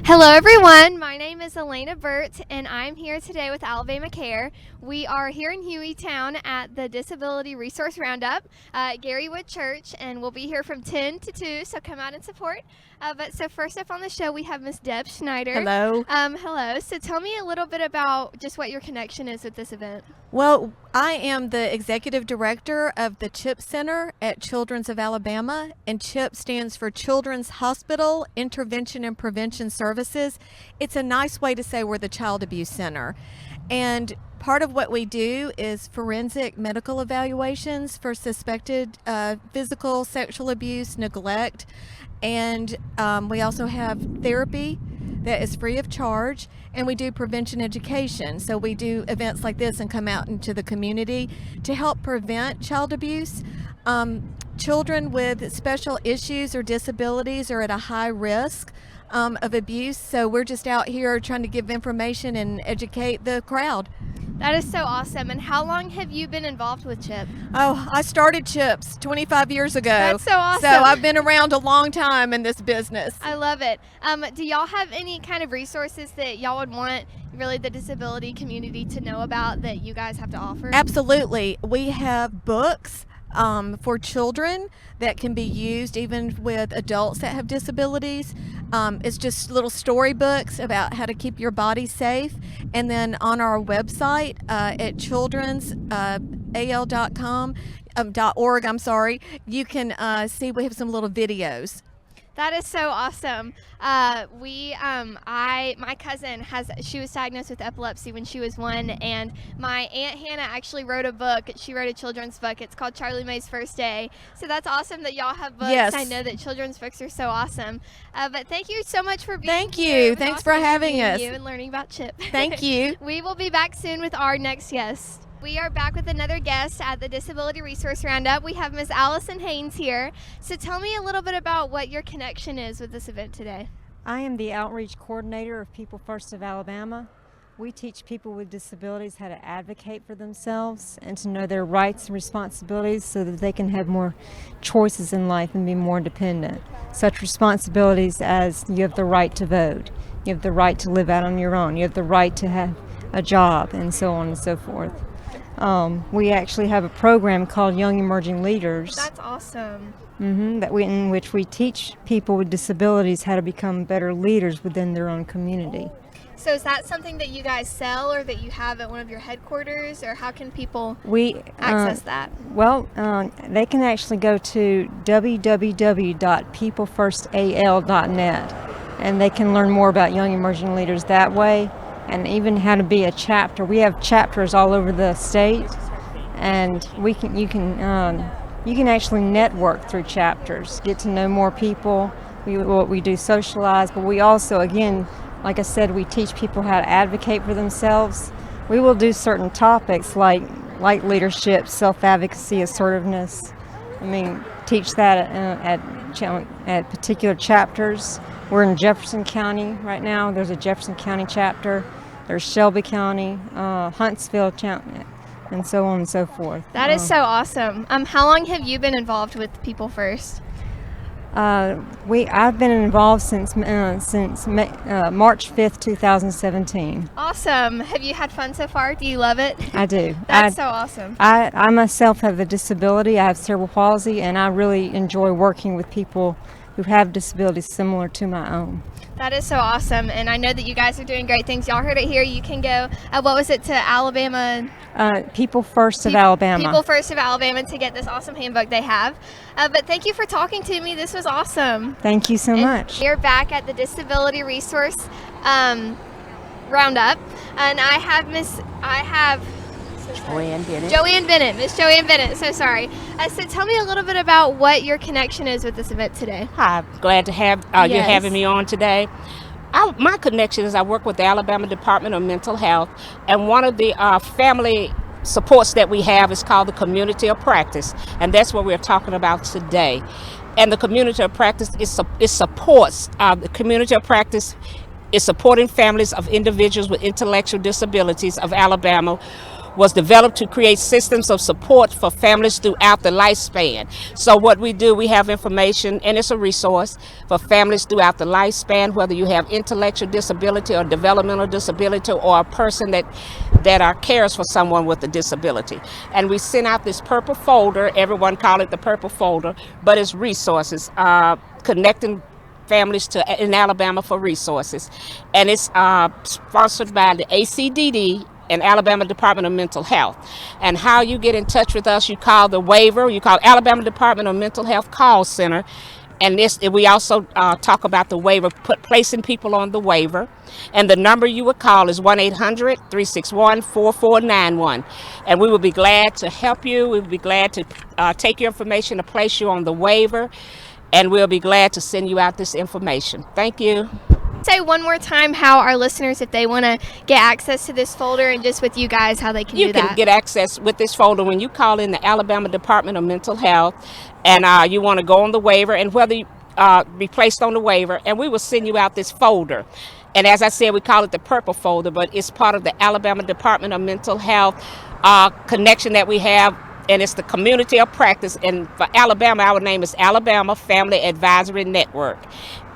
Hello everyone, my name is Elena Burt and I'm here today with Alabama Care. We are here in Hueytown at the Disability Resource Roundup at Garywood Church, and we'll be here from 10 to 2, so come out and support. So first up on the show we have Miss Deb Schneider. Hello. Hello. So tell me a little bit about just what your connection is with this event. Well, I am the executive director of the CHIP Center at Children's of Alabama, and CHIP stands for Children's Hospital Intervention and Prevention Services. It's a nice way to say we're the Child Abuse Center. And part of what we do is forensic medical evaluations for suspected physical, sexual abuse, neglect, and we also have therapy that is free of charge, and we do prevention education. So we do events like this and come out into the community to help prevent child abuse. Children with special issues or disabilities are at a high risk of abuse, so we're just out here trying to give information and educate the crowd. That is so awesome. And how long have you been involved with CHIP? Oh, I started CHIPS 25 years ago. That's so awesome. So I've been around a long time in this business. I love it. Do y'all have any kind of resources that y'all would want really the disability community to know about that you guys have to offer? Absolutely. We have books for children that can be used even with adults that have disabilities. It's just little storybooks about how to keep your body safe. And then on our website at childrensal.org, you can see we have some little videos. That is so awesome. My cousin she was diagnosed with epilepsy when she was 1, and my Aunt Hannah actually wrote a book. She wrote a children's book. It's called Charlie May's First Day. So that's awesome that y'all have books. Yes. I know that children's books are so awesome. But thank you so much for being Thank here. you. It was Thanks awesome for having meeting us. you and learning about CHIP. Thank you. We will be back soon with our next guest. We are back with another guest at the Disability Resource Roundup. We have Ms. Allison Haynes here. So tell me a little bit about what your connection is with this event today. I am the outreach coordinator of People First of Alabama. We teach people with disabilities how to advocate for themselves and to know their rights and responsibilities so that they can have more choices in life and be more independent. Such responsibilities as you have the right to vote, you have the right to live out on your own, you have the right to have a job, and so on and so forth. We actually have a program called Young Emerging Leaders. That's awesome. In which we teach people with disabilities how to become better leaders within their own community. So is that something that you guys sell or that you have at one of your headquarters, or how can people access that? Well, they can actually go to www.peoplefirstal.net, and they can learn more about Young Emerging Leaders that way, and even how to be a chapter. We have chapters all over the state, and you can actually network through chapters, get to know more people. We do socialize, but we also, again, like I said, we teach people how to advocate for themselves. We will do certain topics like leadership, self-advocacy, assertiveness. Teach that at particular chapters. We're in Jefferson County right now. There's a Jefferson County chapter. There's Shelby County, Huntsville County, and so on and so forth. That is so awesome. How long have you been involved with People First? I've been involved since March 5th, 2017. Awesome. Have you had fun so far? Do you love it? I do. That's so awesome. I myself have a disability. I have cerebral palsy, and I really enjoy working with people who have disabilities similar to my own. That is so awesome, and I know that you guys are doing great things. Y'all heard it here. You can go, to Alabama? People First of Alabama. People First of Alabama to get this awesome handbook they have. But thank you for talking to me. This was awesome. Thank you so much. We're back at the Disability Resource Roundup, and I have Joanne Bennett. Miss Joanne Bennett, so sorry. So tell me a little bit about what your connection is with this event today. Hi, glad to have you having me on today. My connection is I work with the Alabama Department of Mental Health, and one of the family supports that we have is called the Community of Practice, and that's what we're talking about today. And the Community of Practice supports the Community of Practice is supporting families of individuals with intellectual disabilities of Alabama was developed to create systems of support for families throughout the lifespan. So what we do, we have information, and it's a resource for families throughout the lifespan, whether you have intellectual disability or developmental disability, or a person that cares for someone with a disability. And we send out this purple folder. Everyone call it the purple folder, but it's resources connecting families in Alabama for resources. And it's sponsored by the ACDD and Alabama Department of Mental Health. And how you get in touch with us, you call the waiver, you call Alabama Department of Mental Health call center. And we also talk about the waiver, placing people on the waiver. And the number you would call is 1-800-361-4491. And we will be glad to help you. We will be glad to take your information to place you on the waiver. And we'll be glad to send you out this information. Thank you. Say one more time how our listeners, if they want to get access to this folder and just with you guys, how they can do that. You can get access with this folder when you call in the Alabama Department of Mental Health, and you want to go on the waiver, and whether you be placed on the waiver, and we will send you out this folder. And as I said, we call it the purple folder, but it's part of the Alabama Department of Mental Health connection that we have. And it's the community of practice. And for Alabama, our name is Alabama Family Advisory Network.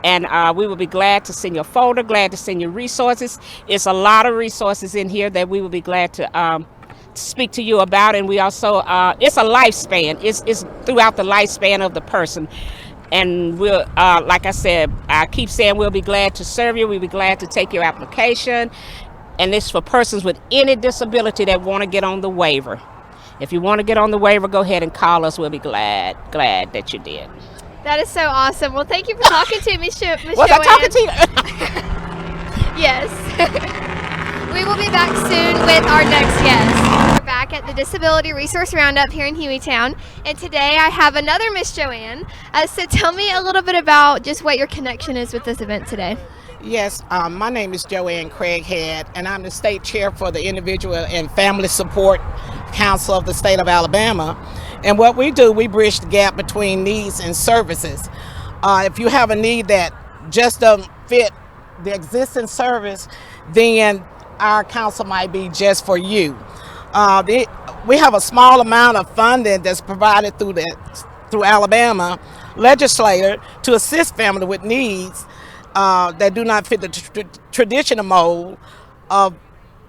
And we will be glad to send you a folder, glad to send you resources. It's a lot of resources in here that we will be glad to speak to you about. And we also, it's a lifespan. It's throughout the lifespan of the person. And we'll, like I said, I keep saying we'll be glad to serve you. We'll be glad to take your application. And this for persons with any disability that want to get on the waiver. If you want to get on the waiver, go ahead and call us. We'll be glad that you did. That is so awesome. Well, thank you for talking to me, Miss Was Joanne. I talking to you? Yes. We will be back soon with our next guest. We're back at the Disability Resource Roundup here in Hueytown. And today I have another Miss Joanne. So tell me a little bit about just what your connection is with this event today. Yes, my name is Joanne Craighead, and I'm the state chair for the Individual and Family Support Council of the state of Alabama. And what we do, we bridge the gap between needs and services. If you have a need that just doesn't fit the existing service, then our council might be just for you. We have a small amount of funding that's provided through Alabama legislature to assist family with needs that do not fit the traditional mold of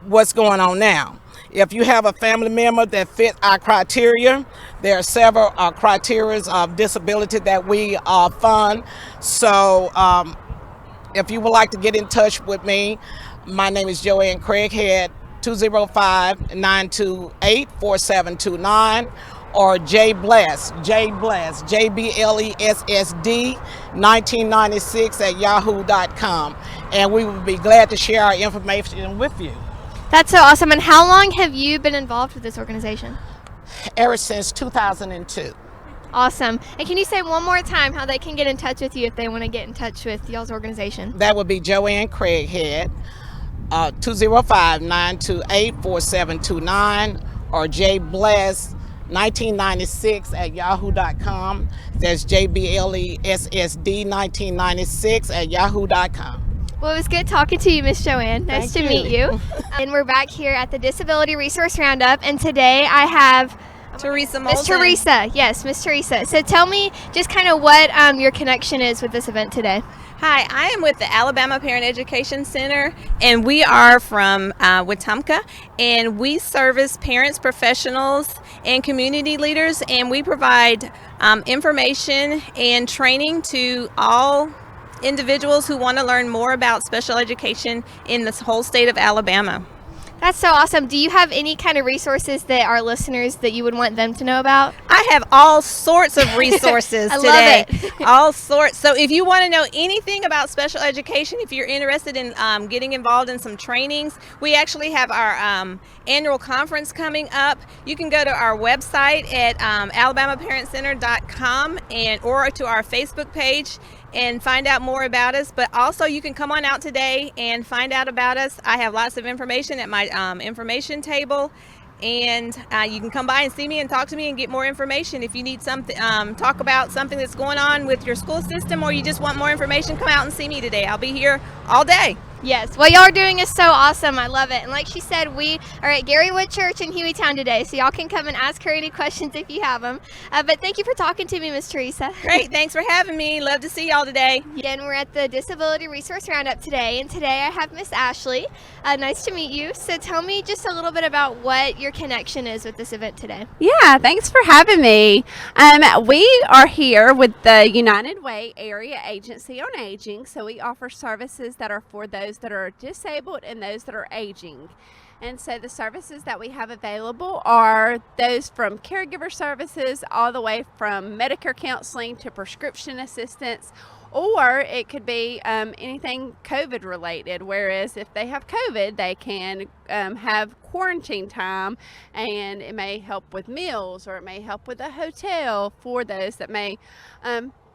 what's going on now. If you have a family member that fit our criteria, there are several criteria of disability that we fund. So if you would like to get in touch with me, my name is Joanne Craighead, 205-928-4729. Or JBless, JBlessD 1996 at yahoo.com. And we will be glad to share our information with you. That's so awesome. And how long have you been involved with this organization? Ever since 2002. Awesome. And can you say one more time how they can get in touch with you if they want to get in touch with y'all's organization? That would be Joanne Craighead, 205-928-4729, or JBless 1996 at yahoo.com. That's JBLESSD 1996 at yahoo.com. Well, it was good talking to you, Miss Joanne. Nice to meet you. And we're back here at the Disability Resource Roundup, and today I have Theresa May. Miss Theresa. Yes, Miss Theresa. So tell me just kind of what your connection is with this event today. Hi, I am with the Alabama Parent Education Center, and we are from Wetumpka, and we service parents, professionals, and community leaders, and we provide information and training to all individuals who want to learn more about special education in this whole state of Alabama. That's so awesome. Do you have any kind of resources that our listeners that you would want them to know about? I have all sorts of resources I today. love it. All sorts. So if you want to know anything about special education, if you're interested in getting involved in some trainings, we actually have our annual conference coming up. You can go to our website at alabamaparentcenter.com or to our Facebook page and find out more about us. But also you can come on out today and find out about us. I have lots of information at my information table, and you can come by and see me and talk to me and get more information. If you need something, talk about something that's going on with your school system, or you just want more information, come out and see me today. I'll be here all day. Yes, what y'all are doing is so awesome. I love it. And like she said, we are at Garywood Church in Hueytown today, so y'all can come and ask her any questions if you have them. But thank you for talking to me, Miss Theresa. Great, thanks for having me. Love to see y'all today. Again, we're at the Disability Resource Roundup today, and today I have Miss Ashley. Nice to meet you. So tell me just a little bit about what your connection is with this event today. Yeah, thanks for having me. We are here with the United Way Area Agency on Aging, so we offer services that are for those that are disabled and those that are aging. And so the services that we have available are those from caregiver services all the way from Medicare counseling to prescription assistance, or it could be anything COVID related, whereas if they have COVID, they can have quarantine time, and it may help with meals, or it may help with a hotel for those that may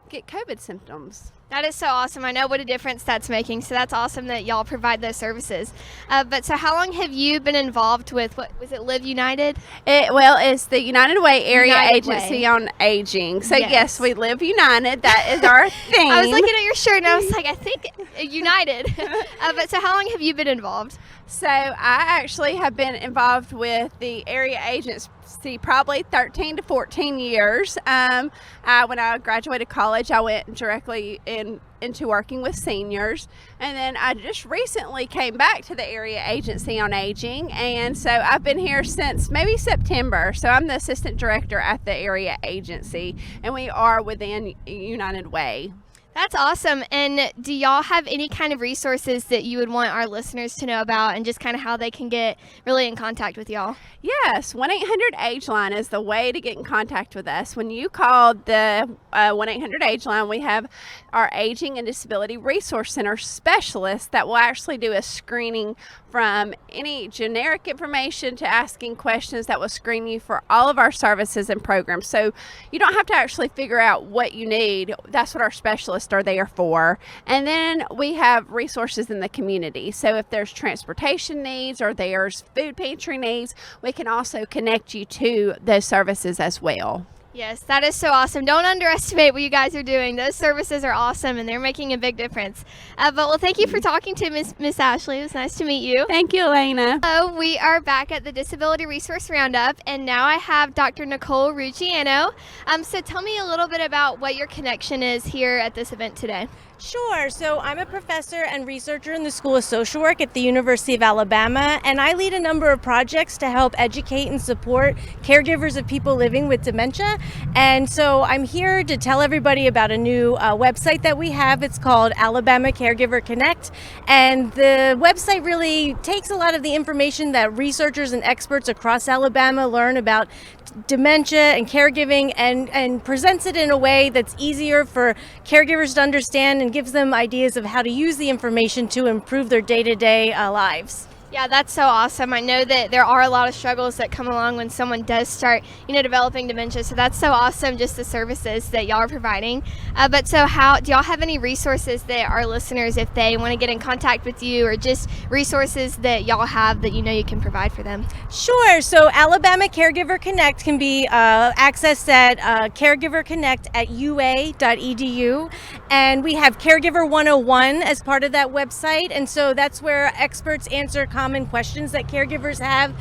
get COVID symptoms. That is so awesome. I know what a difference that's making, so that's awesome that y'all provide those services. But so how long have you been involved with, what was it, Live United? It's the United Way Area United Agency Way. on Aging. So Yes. yes, we live united. That is our theme. I was looking at your shirt and I was like, I think United. But so how long have you been involved? So I actually have been involved with the area agency probably 13 to 14 years. When I graduated college, I went directly into working with seniors, and then I just recently came back to the area agency on aging, and so I've been here since maybe September. So I'm the assistant director at the area agency, and we are within United Way. That's awesome. And do y'all have any kind of resources that you would want our listeners to know about, and just kind of how they can get really in contact with y'all? Yes, 1-800-AGE line is the way to get in contact with us. When you call the 1-800-AGE line, we have our Aging and Disability Resource Center specialists that will actually do a screening from any generic information to asking questions that will screen you for all of our services and programs. So you don't have to actually figure out what you need. That's what our specialists are there for. And then we have resources in the community. So if there's transportation needs or there's food pantry needs, we can also connect you to those services as well. Yes, that is so awesome. Don't underestimate what you guys are doing. Those services are awesome, and they're making a big difference. Well, thank you for talking to Miss Ashley. It was nice to meet you. Thank you, Elena. So we are back at the Disability Resource Roundup, and now I have Dr. Nicole Ruggiano. So tell me a little bit about what your connection is here at this event today. Sure. So I'm a professor and researcher in the School of Social Work at the University of Alabama, and I lead a number of projects to help educate and support caregivers of people living with dementia. And so I'm here to tell everybody about a new website that we have. It's called Alabama Caregiver Connect, and the website really takes a lot of the information that researchers and experts across Alabama learn about dementia and caregiving, and presents it in a way that's easier for caregivers to understand, and gives them ideas of how to use the information to improve their day-to-day lives. Yeah, that's so awesome. I know that there are a lot of struggles that come along when someone does start, developing dementia. So that's so awesome, just the services that y'all are providing. But so how do y'all have any resources that our listeners, if they want to get in contact with you, or just resources that y'all have that you can provide for them? Sure. So Alabama Caregiver Connect can be accessed at Caregiver Connect at ua.edu. And we have Caregiver 101 as part of that website. And so that's where experts answer common questions that caregivers have.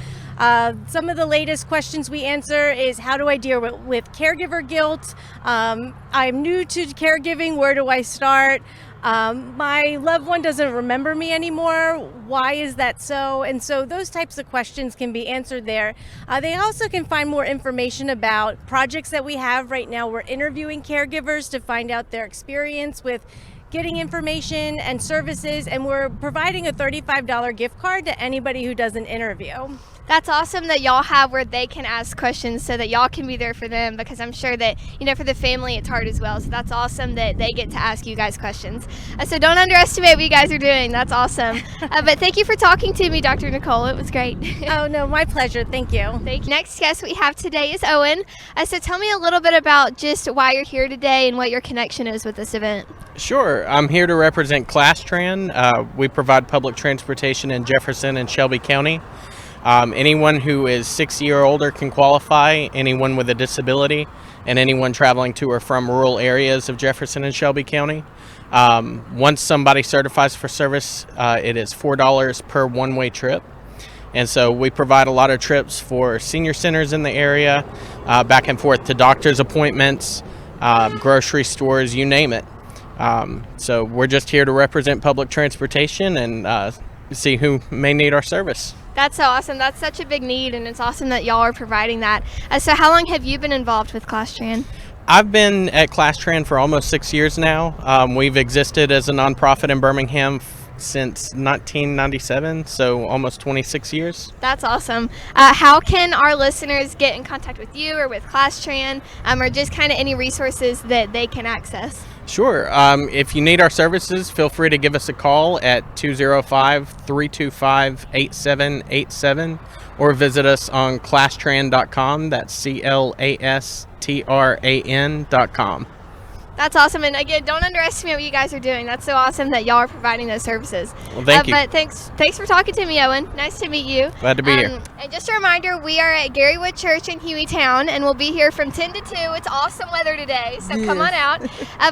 Some of the latest questions we answer is, how do I deal with caregiver guilt? I'm new to caregiving. Where do I start? My loved one doesn't remember me anymore. Why is that so? And so those types of questions can be answered there. They also can find more information about projects that we have right now. We're interviewing caregivers to find out their experience with getting information and services, and we're providing a $35 gift card to anybody who does an interview. That's awesome that y'all have where they can ask questions so that y'all can be there for them, because I'm sure that, for the family it's hard as well. So that's awesome that they get to ask you guys questions. So don't underestimate what you guys are doing. That's awesome. But thank you for talking to me, Dr. Nicole. It was great. Oh, no, my pleasure. Thank you. Thank you. Next guest we have today is Owen. So tell me a little bit about just why you're here today and what your connection is with this event. Sure. I'm here to represent Class Tran. We provide public transportation in Jefferson and Shelby County. Anyone who is 60 or older can qualify, anyone with a disability, and anyone traveling to or from rural areas of Jefferson and Shelby County. Once somebody certifies for service, it is $4 per one-way trip. And so we provide a lot of trips for senior centers in the area, back and forth to doctor's appointments, grocery stores, you name it. So we're just here to represent public transportation and see who may need our service. That's so awesome. That's such a big need, and it's awesome that y'all are providing that. So how long have you been involved with Class Tran? I've been at Class Tran for almost 6 years now. We've existed as a nonprofit in Birmingham since 1997, so almost 26 years. That's awesome. How can our listeners get in contact with you or with Class Tran, or just kind of any resources that they can access? Sure. If you need our services, feel free to give us a call at 205-325-8787 or visit us on classtran.com. That's CLASTRAN.com. That's awesome. And again, don't underestimate what you guys are doing. That's so awesome that y'all are providing those services. Well, thank you. But thanks for talking to me, Owen. Nice to meet you. Glad to be here. And just a reminder, we are at Garywood Church in Hueytown, and we'll be here from 10 to 2. It's awesome weather today, so come on out.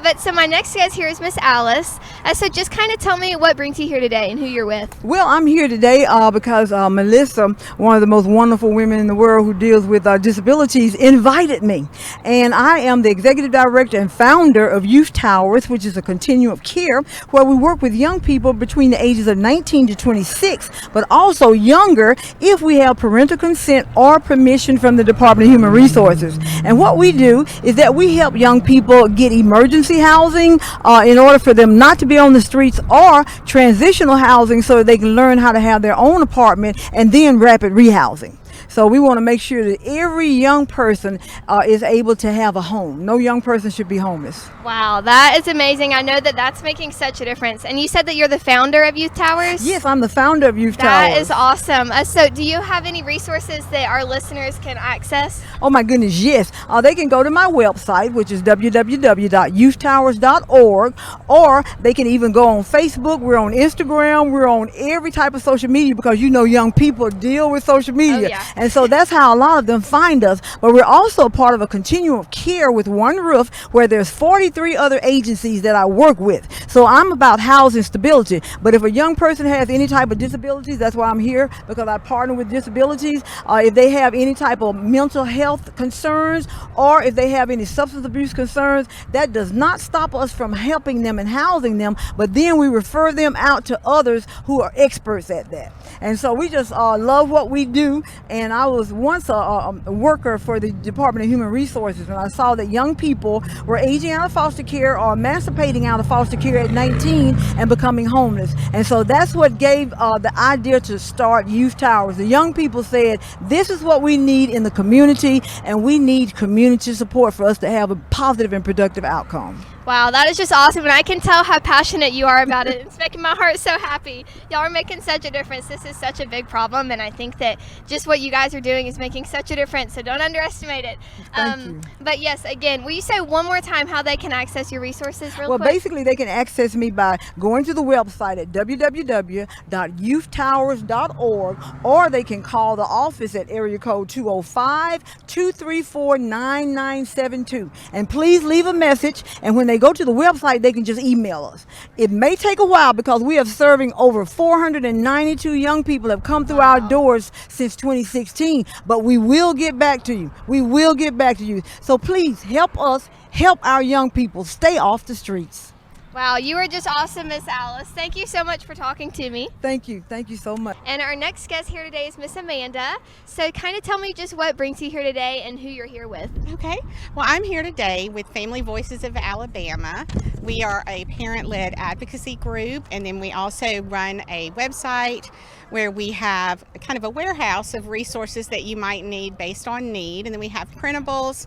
But so my next guest here is Miss Alice. So just kind of tell me what brings you here today and who you're with. Well, I'm here today because Melissa, one of the most wonderful women in the world who deals with disabilities, invited me. And I am the executive director and founder of Youth Towers, which is a continuum of care where we work with young people between the ages of 19 to 26, but also younger if we have parental consent or permission from the Department of Human Resources. And what we do is that we help young people get emergency housing in order for them not to be on the streets, or transitional housing so that they can learn how to have their own apartment, and then rapid rehousing. So we want to make sure that every young person is able to have a home. No young person should be homeless. Wow, that is amazing. I know that that's making such a difference. And you said that you're the founder of Youth Towers? Yes, I'm the founder of Youth Towers. That is awesome. So do you have any resources that our listeners can access? Oh my goodness, yes. They can go to my website, which is www.youthtowers.org, or they can even go on Facebook. We're on Instagram. We're on every type of social media because young people deal with social media. Oh, yeah. And so that's how a lot of them find us. But we're also part of a continuum of care with One Roof, where there's 43 other agencies that I work with. So I'm about housing stability. But if a young person has any type of disabilities, that's why I'm here, because I partner with disabilities. If they have any type of mental health concerns, or if they have any substance abuse concerns, that does not stop us from helping them and housing them. But then we refer them out to others who are experts at that. And so we just love what we do. And I was once a worker for the Department of Human Resources, and I saw that young people were aging out of foster care or emancipating out of foster care at 19 and becoming homeless. And so that's what gave the idea to start Youth Towers. The young people said, this is what we need in the community, and we need community support for us to have a positive and productive outcome. Wow, that is just awesome, and I can tell how passionate you are about it. It's making my heart so happy. Y'all are making such a difference. This is such a big problem, and I think that just what you guys are doing is making such a difference, so don't underestimate it. Thank you. But yes, again, will you say one more time how they can access your resources real quick? Well, basically, they can access me by going to the website at www.youthtowers.org, or they can call the office at area code 205-234-9972. And please leave a message, and when they go to the website, they can just email us. It may take a while because we are serving over 492 young people have come through our doors since 2016, but we will get back to you. We will get back to you. So please help us help our young people stay off the streets. Wow, you are just awesome, Miss Alice. Thank you so much for talking to me. Thank you. Thank you so much. And our next guest here today is Miss Amanda. So kind of tell me just what brings you here today and who you're here with. Okay. Well, I'm here today with Family Voices of Alabama. We are a parent-led advocacy group, and then we also run a website where we have kind of a warehouse of resources that you might need based on need. And then we have printables,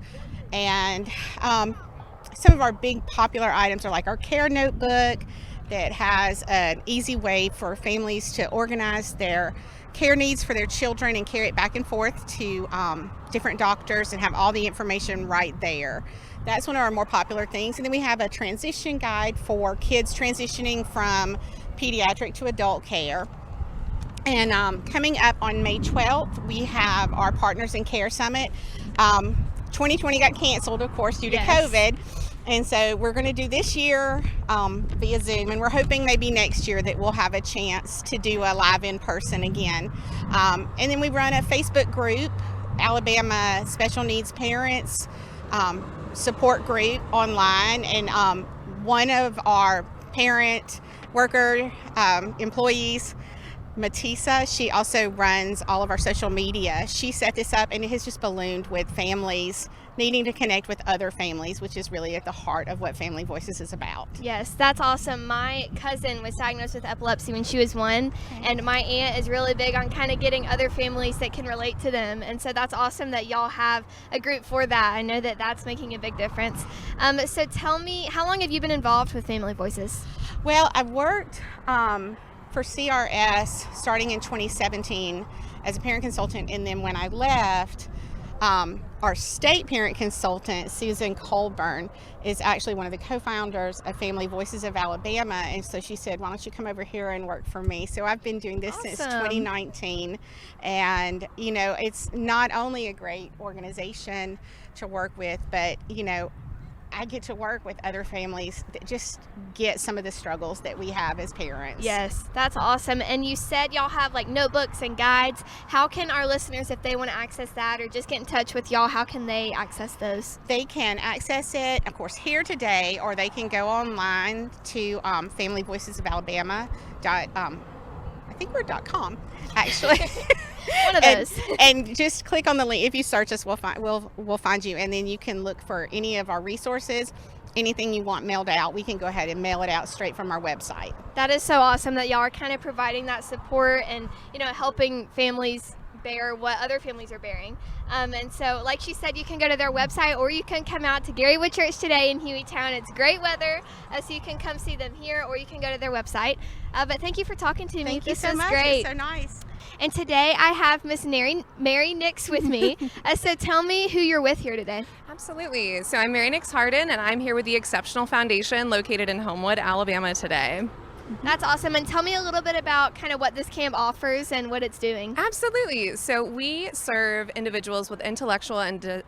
and some of our big popular items are like our care notebook that has an easy way for families to organize their care needs for their children and carry it back and forth to different doctors and have all the information right there. That's one of our more popular things. And then we have a transition guide for kids transitioning from pediatric to adult care. And coming up on May 12th, we have our Partners in Care Summit. 2020 got canceled, of course, due to Yes. COVID. And so we're going to do this year via Zoom, and we're hoping maybe next year that we'll have a chance to do a live in person again. And then we run a Facebook group, Alabama Special Needs Parents support group online, and one of our parent worker employees, Matisa, she also runs all of our social media. She set this up, and it has just ballooned with families needing to connect with other families, which is really at the heart of what Family Voices is about. Yes, that's awesome. My cousin was diagnosed with epilepsy when she was 1, and my aunt is really big on kind of getting other families that can relate to them. And so that's awesome that y'all have a group for that. I know that that's making a big difference. So tell me, how long have you been involved with Family Voices? Well, I've worked for CRS starting in 2017 as a parent consultant, and then when I left, our state parent consultant, Susan Colburn, is actually one of the co-founders of Family Voices of Alabama, and so she said, why don't you come over here and work for me? So I've been doing this since 2019, and you know, it's not only a great organization to work with, but you know, I get to work with other families that just get some of the struggles that we have as parents. Yes, that's awesome. And you said y'all have like notebooks and guides. How can our listeners, if they want to access that or just get in touch with y'all, how can they access those? They can access it, of course, here today, or they can go online to Family Voices of Alabama. I think we're .com, actually. One of those. And just click on the link. If you search us, we'll find you, and then you can look for any of our resources. Anything you want mailed out, we can go ahead and mail it out straight from our website. That is so awesome that y'all are kind of providing that support and, you know, helping families bear what other families are bearing. And so, like she said, you can go to their website, or you can come out to Garywood Church today in Hueytown. It's great weather, so you can come see them here, or you can go to their website. But thank you for talking to me. Thank you this so was much. great. It's so nice. And today I have Miss Mary Nix with me. So tell me who you're with here today. Absolutely. So I'm Mary Nix Harden, and I'm here with the Exceptional Foundation located in Homewood, Alabama today. That's awesome. And tell me a little bit about kind of what this camp offers and what it's doing. Absolutely. So we serve individuals with intellectual and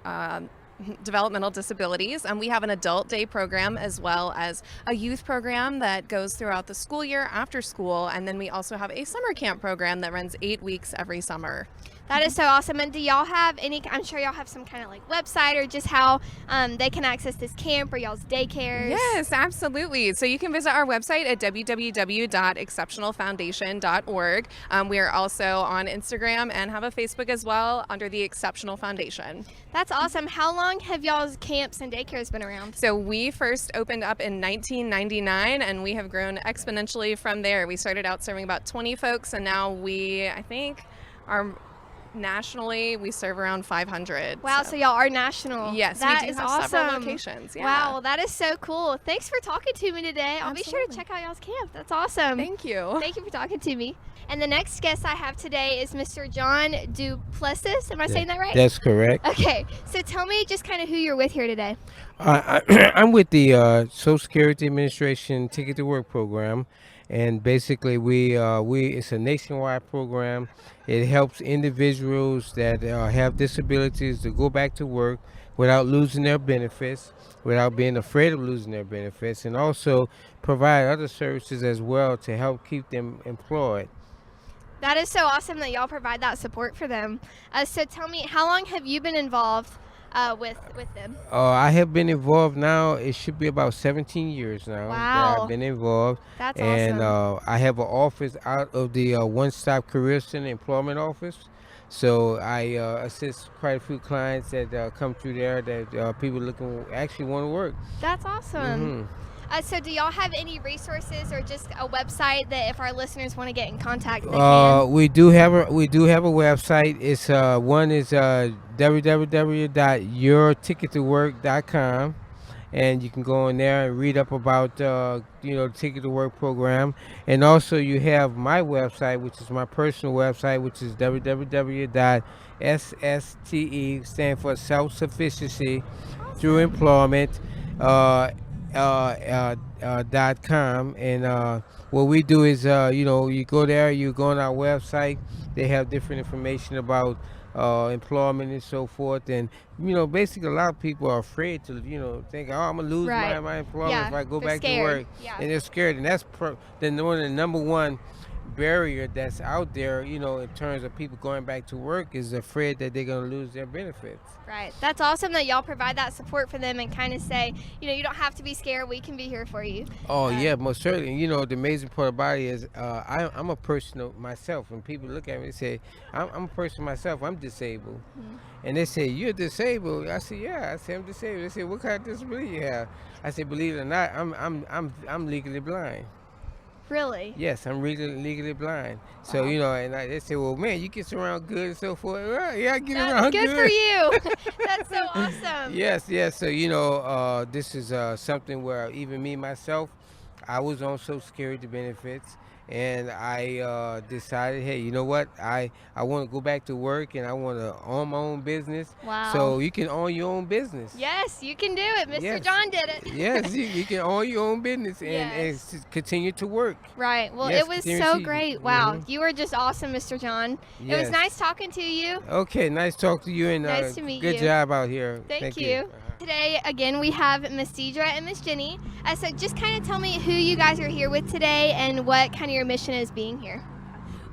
developmental disabilities, and we have an adult day program as well as a youth program that goes throughout the school year after school, and then we also have a summer camp program that runs 8 weeks every summer. That is so awesome. And do y'all have any, I'm sure y'all have some kind of like website or just how they can access this camp or y'all's daycares? Yes, absolutely. So you can visit our website at www.exceptionalfoundation.org. We are also on Instagram and have a Facebook as well under the Exceptional Foundation. That's awesome. How long have y'all's camps and daycares been around? So we first opened up in 1999, and we have grown exponentially from there. We started out serving about 20 folks, and now I think, are nationally, we serve around 500. Wow, so y'all are national. Yes, that we do is have awesome. several locations. Yeah. Wow, well, that is so cool. Thanks for talking to me today. I'll be sure to check out y'all's camp. That's awesome. Thank you. Thank you for talking to me. And the next guest I have today is Mr. John Duplessis. Am I saying that right? That's correct. Okay, so tell me just kind of who you're with here today. I'm with the Social Security Administration Ticket to Work program, and basically we it's a nationwide program. It helps individuals that have disabilities to go back to work without losing their benefits, without being afraid of losing their benefits, and also provide other services as well to help keep them employed. That is so awesome that y'all provide that support for them. So tell me, how long have you been involved with them? I have been involved now. It should be about 17 years now that I've been involved. That's and awesome. I have an office out of the One Stop Career Center Employment Office. So I assist quite a few clients that come through there that people actually want to work. That's awesome. So do y'all have any resources or just a website that if our listeners want to get in contact, they can? We do have a website. It's one is www.yourtickettotwork.com, and you can go in there and read up about the Ticket to Work program. And also you have my website, which is my personal website, which is www.SSTE, stand for Self-Sufficiency Through Employment. .com, and what we do is you go there, you go on our website. They have different information about employment and so forth. And basically a lot of people are afraid to think, oh, I'm gonna lose Right. my employment Yeah, if I go they're back scared. to work. Yeah. And they're scared, and that's the number one barrier that's out there, in terms of people going back to work, is afraid that they're going to lose their benefits. Right. That's awesome that y'all provide that support for them and kind of say, you don't have to be scared. We can be here for you. Oh, yeah, most certainly. The amazing part about it is I'm a person myself. When people look at me and say, I'm a person myself, I'm disabled. Mm-hmm. And they say, you're disabled? I say, yeah. I say, I'm disabled. They say, what kind of disability you have? I say, believe it or not, I'm legally blind. Really? Yes, I'm legally blind. So, and they say, well, man, you get around good and so forth. Well, yeah, I get around good. Good for you. That's so awesome. Yes. So, this is something where even me, myself, I was on Social Security benefits. And I decided, hey, you know what? I want to go back to work, and I want to own my own business. Wow. So you can own your own business. Yes, you can do it. Mr. Yes. John did it. Yes, you can own your own business and continue to work. Right. Well, Yes, it was continue so to- great. Wow. Mhm. You were just awesome, Mr. John. It was Yes. nice talking to you. Okay, nice talk to you, and Nice to meet good you. job out here. Thank you. Today, again, we have Miss Deidre and Miss Jenny. So just kind of tell me who you guys are here with today and what kind of your mission is being here.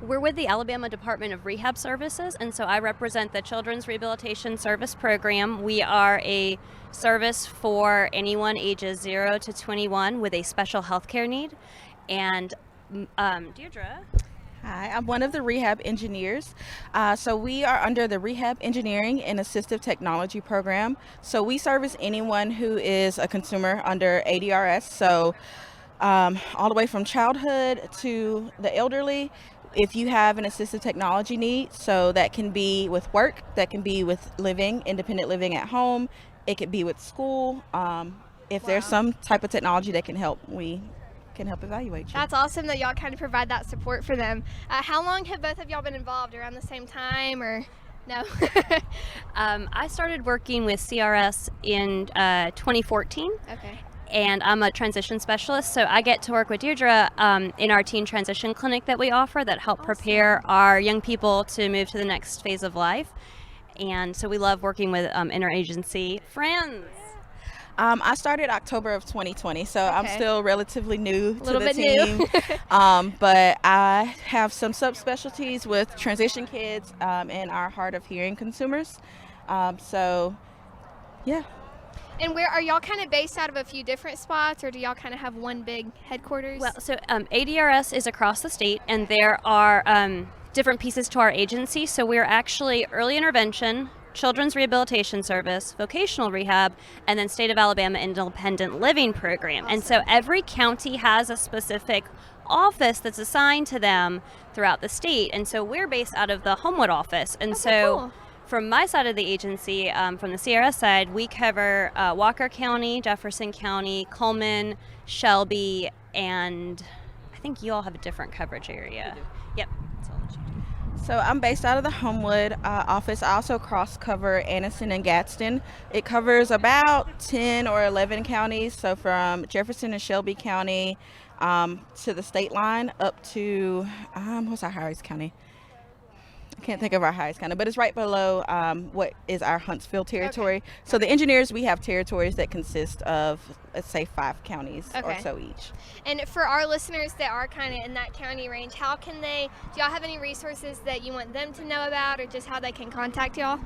We're with the Alabama Department of Rehab Services, and so I represent the Children's Rehabilitation Service Program. We are a service for anyone ages 0 to 21 with a special health care need. And Deirdre? Hi, I'm one of the Rehab Engineers. So we are under the Rehab Engineering and Assistive Technology Program. So we service anyone who is a consumer under ADRS. So all the way from childhood to the elderly. If you have an assistive technology need, so that can be with work, that can be with independent living at home, it could be with school. If there's some type of technology that can help, we can help evaluate you. That's awesome that y'all kind of provide that support for them. How long have both of y'all been involved? Around the same time or no? I started working with CRS in 2014. Okay. And I'm a transition specialist, so I get to work with Deirdre in our teen transition clinic that we offer that help prepare our young people to move to the next phase of life. And so we love working with interagency friends. I started October of 2020, so I'm still relatively new to the bit team. new. But I have some subspecialties with transition kids and our hard of hearing consumers. So, yeah. And where are y'all kind of based out of a few different spots, or do y'all kind of have one big headquarters? Well, so ADRS is across the state, and there are different pieces to our agency. So we're actually early intervention, Children's Rehabilitation Service, vocational rehab, and then State of Alabama Independent Living Program. And so every county has a specific office that's assigned to them throughout the state. And so we're based out of the Homewood office. And cool. From my side of the agency, from the CRS side, we cover Walker County, Jefferson County, Coleman, Shelby, and I think you all have a different coverage area. Yep. That's all that you do. So I'm based out of the Homewood office. I also cross cover Anniston and Gadsden. It covers about 10 or 11 counties. So from Jefferson and Shelby County to the state line up to, what's our highest county? I can't think of our highest county, but it's right below what is our Huntsville territory. Okay. So the engineers, we have territories that consist of, let's say, 5 counties or so each. And for our listeners that are kind of in that county range, how can they, do y'all have any resources that you want them to know about, or just how they can contact y'all?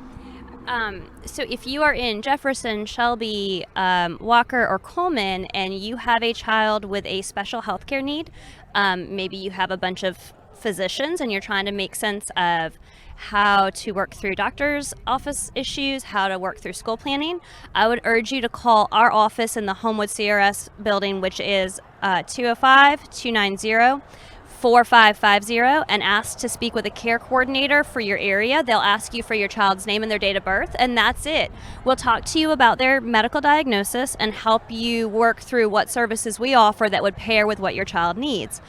So if you are in Jefferson, Shelby, Walker, or Coleman, and you have a child with a special health care need, maybe you have a bunch of physicians and you're trying to make sense of how to work through doctor's office issues, how to work through school planning, I would urge you to call our office in the Homewood CRS building, which is 205-290-4550, and ask to speak with a care coordinator for your area. They'll ask you for your child's name and their date of birth, and that's it. We'll talk to you about their medical diagnosis and help you work through what services we offer that would pair with what your child needs.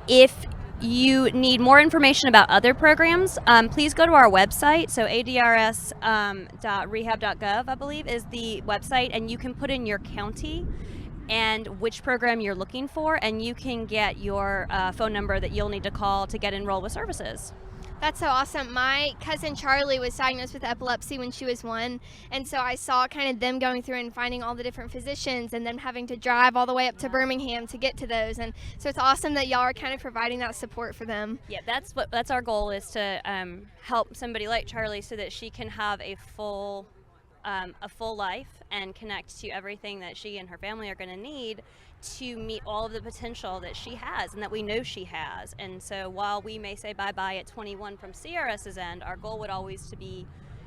If you need more information about other programs, please go to our website. So adrs.rehab.gov, I believe, is the website, and you can put in your county and which program you're looking for, and you can get your phone number that you'll need to call to get enrolled with services. That's so awesome. My cousin Charlie was diagnosed with epilepsy when she was 1, and so I saw kind of them going through and finding all the different physicians and then having to drive all the way up to Birmingham to get to those. And so it's awesome that y'all are kind of providing that support for them. Yeah, that's our goal, is to help somebody like Charlie so that she can have a full life and connect to everything that she and her family are going to need to meet all of the potential that she has and that we know she has. And so while we may say bye-bye at 21 from CRS's end, our goal would always to be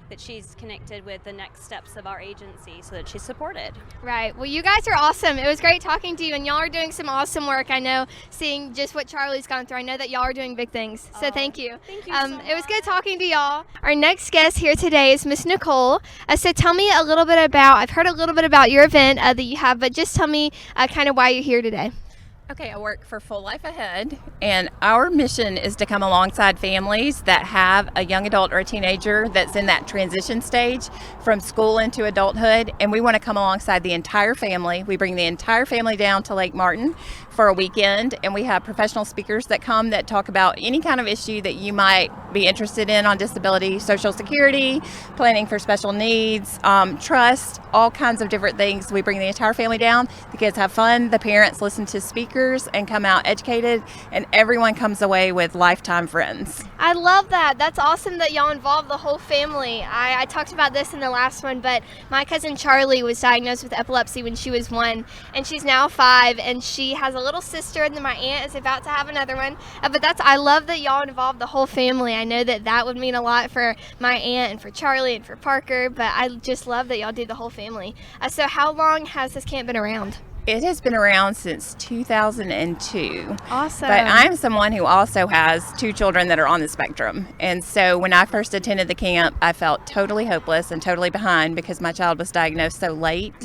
that she's connected with the next steps of our agency so that she's supported. Right. Well, you guys are awesome. It was great talking to you, and y'all are doing some awesome work. I know, seeing just what Charlie's gone through, I know that y'all are doing big things. So thank you. Thank you so much. It was good talking to y'all. Our next guest here today is Miss Nicole. So tell me a little bit about, I've heard a little bit about your event that you have, but just tell me kind of why you're here today. Okay, I work for Full Life Ahead, and our mission is to come alongside families that have a young adult or a teenager that's in that transition stage from school into adulthood, and we want to come alongside the entire family. We bring the entire family down to Lake Martin for a weekend, and we have professional speakers that come that talk about any kind of issue that you might be interested in on disability, Social Security, planning for special needs, trust, all kinds of different things. We bring the entire family down. The kids have fun, the parents listen to speakers and come out educated, and everyone comes away with lifetime friends. I love that. That's awesome that y'all involve the whole family. I talked about this in the last one, but my cousin Charlie was diagnosed with epilepsy when she was 1, and she's now 5, and she has a little sister, and then my aunt is about to have another one. I love that y'all involve the whole family. I know that would mean a lot for my aunt and for Charlie and for Parker, but I just love that y'all do the whole family. So how long has this camp been around? It has been around since 2002. Awesome. But I'm someone who also has 2 children that are on the spectrum. And so when I first attended the camp, I felt totally hopeless and totally behind because my child was diagnosed so late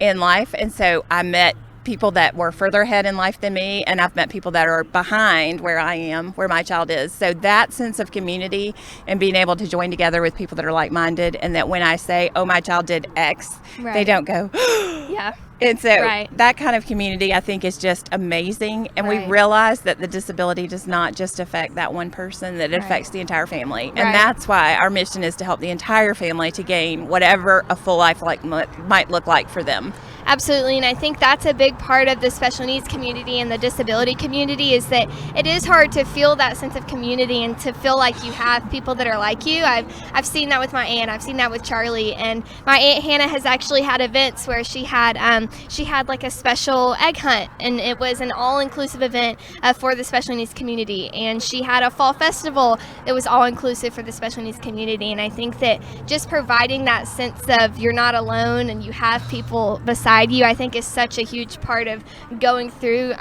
in life. And so I met people that were further ahead in life than me, and I've met people that are behind where I am, where my child is. So that sense of community and being able to join together with people that are like-minded, and that when I say, oh, my child did X, they don't go, yeah. And so that kind of community, I think, is just amazing. And we realize that the disability does not just affect that one person, that it affects the entire family. And that's why our mission is to help the entire family to gain whatever a full life might look like for them. Absolutely, and I think that's a big part of the special needs community and the disability community, is that it is hard to feel that sense of community and to feel like you have people that are like you. I've seen that with my aunt, I've seen that with Charlie, and my Aunt Hannah has actually had events where she had like a special egg hunt, and it was an all-inclusive event for the special needs community, and she had a fall festival that was all-inclusive for the special needs community. And I think that just providing that sense of you're not alone and you have people beside you, I think, is such a huge part of going through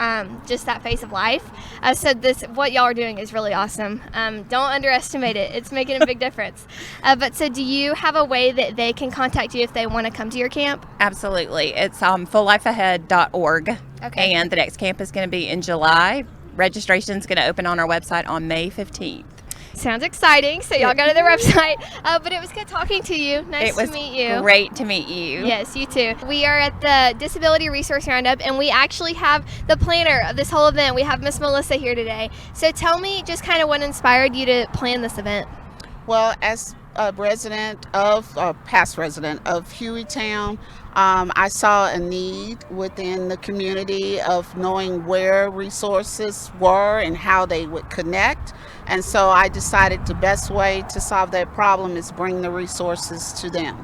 just that phase of life. So what y'all are doing is really awesome. Don't underestimate it. It's making a big difference. But so do you have a way that they can contact you if they want to come to your camp? Absolutely. It's fulllifeahead.org. Okay. And the next camp is going to be in July. Registration is going to open on our website on May 15th. Sounds exciting. So y'all go to their website. But it was good talking to you. Nice to meet you. It was great to meet you. Yes, you too. We are at the Disability Resource Roundup, and we actually have the planner of this whole event. We have Miss Melissa here today. So tell me just kind of what inspired you to plan this event. Well, as a past resident of Hueytown, I saw a need within the community of knowing where resources were and how they would connect. And so I decided the best way to solve that problem is bring the resources to them.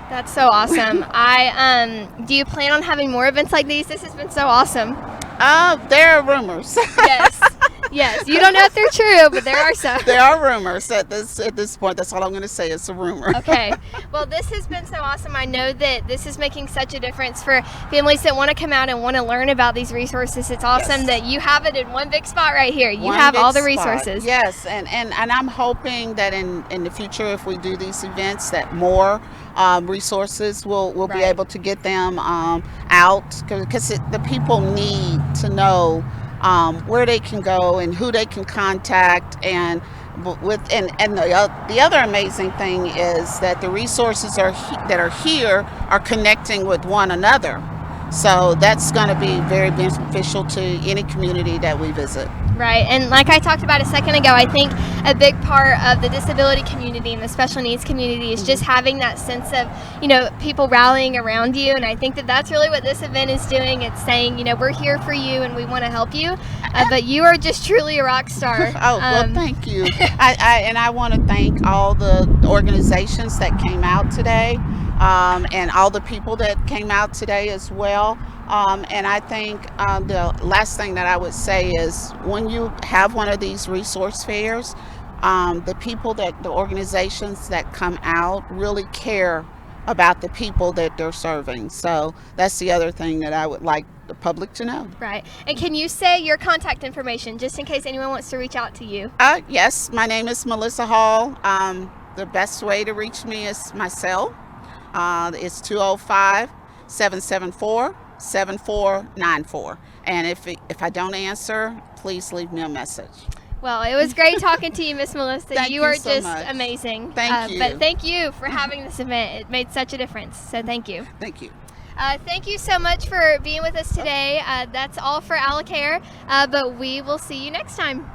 That's so awesome. Do you plan on having more events like these? This has been so awesome. There are rumors. Yes. You don't know if they're true, but there are some. There are rumors at this point. That's all I'm going to say. It's a rumor. Okay. Well, this has been so awesome. I know that this is making such a difference for families that want to come out and want to learn about these resources. It's awesome that you have it in one big spot right here. You have all the resources. Yes, and I'm hoping that in the future, if we do these events, that more resources we'll be able to get them out, because the people need to know where they can go and who they can contact, and the other amazing thing is that the resources that are here are connecting with one another. So that's going to be very beneficial to any community that we visit. Right, and like I talked about a second ago, I think a big part of the disability community and the special needs community is just having that sense of, people rallying around you, and I think that that's really what this event is doing. It's saying, we're here for you and we want to help you, but you are just truly a rock star. Well, thank you. I want to thank all the organizations that came out today, and all the people that came out today as well. And I think the last thing that I would say is when you have one of these resource fairs, the organizations that come out really care about the people that they're serving. So that's the other thing that I would like the public to know. Right. And can you say your contact information just in case anyone wants to reach out to you? Yes, my name is Melissa Hall. The best way to reach me is my cell. It's 205-774-7494. And if I don't answer, please leave me a message. Well, it was great talking to you, Miss Melissa. Thank you are you so just much. amazing. Thank you. But thank you for having this event. It made such a difference. So thank you. Thank you. Thank you so much for being with us today. That's all for AlaCare, but we will see you next time.